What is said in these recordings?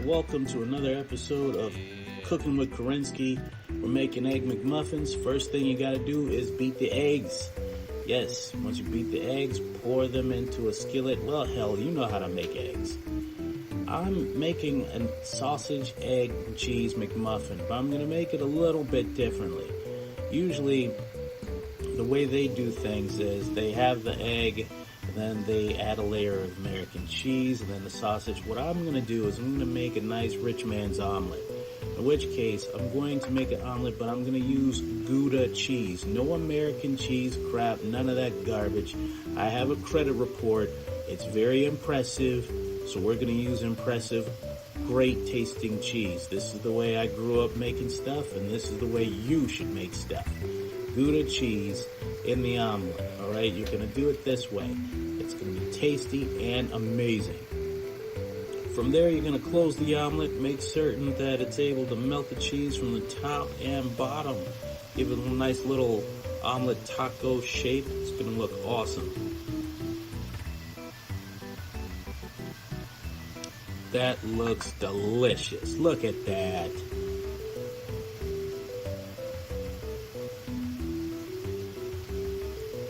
welcome to another episode of Cooking with Kerensky. We're making egg McMuffins. First thing you gotta do is beat the eggs. Yes, once you beat the eggs, pour them into a skillet. Well, hell, you know how to make eggs. I'm making a sausage, egg, and cheese McMuffin, but I'm gonna make it a little bit differently. Usually, the way they do things is they have the egg, and then they add a layer of American cheese, and then the sausage. What I'm going to do is I'm going to make a nice rich man's omelet. In which case, I'm going to make an omelet, but I'm going to use Gouda cheese. No American cheese crap, none of that garbage. I have a credit report. It's very impressive, so we're going to use impressive, great tasting cheese. This is the way I grew up making stuff, and this is the way you should make stuff. Gouda cheese in the omelet. Alright, you're going to do it this way. It's going to be tasty and amazing. From there, you're going to close the omelet. Make certain that it's able to melt the cheese from the top and bottom. Give it a nice little omelet taco shape. It's going to look awesome. That looks delicious. Look at that.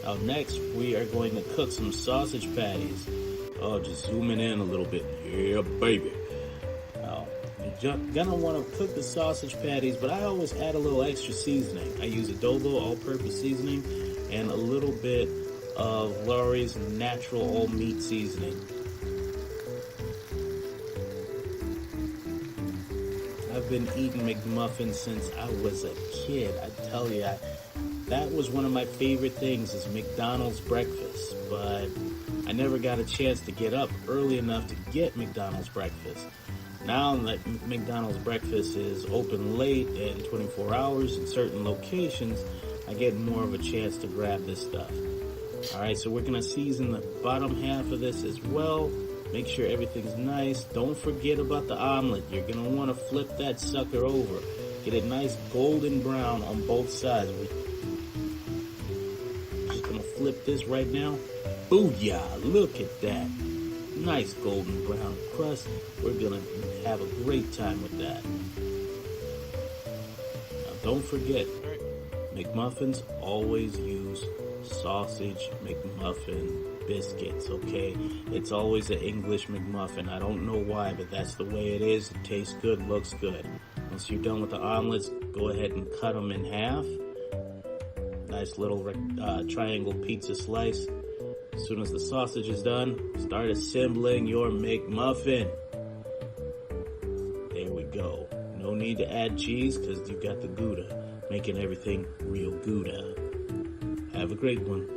Now next, we are going to cook some sausage patties. Oh, just zooming in a little bit. Yeah, baby. Now, you're gonna want to cook the sausage patties, but I always add a little extra seasoning. I use adobo, all-purpose seasoning, and a little bit of Lawry's natural all-meat seasoning. I've been eating McMuffins since I was a kid. I tell you, that was one of my favorite things is McDonald's breakfast, but I never got a chance to get up early enough to get McDonald's breakfast. Now that McDonald's breakfast is open late and 24 hours in certain locations, I get more of a chance to grab this stuff. Alright, so we're going to season the bottom half of this as well. Make sure everything's nice. Don't forget about the omelet. You're going to want to flip that sucker over. Get it nice golden brown on both sides. Flip this right now. Booyah! Look at that. Nice golden brown crust. We're gonna have a great time with that. Now don't forget, McMuffins always use sausage McMuffin biscuits, okay? It's always an English McMuffin. I don't know why, but that's the way it is. It tastes good, looks good. Once you're done with the omelets, go ahead and cut them in half. Nice little triangle pizza slice. As soon as the sausage is done, start assembling your McMuffin. There we go. No need to add cheese because you've got the Gouda, making everything real Gouda. Have a great one.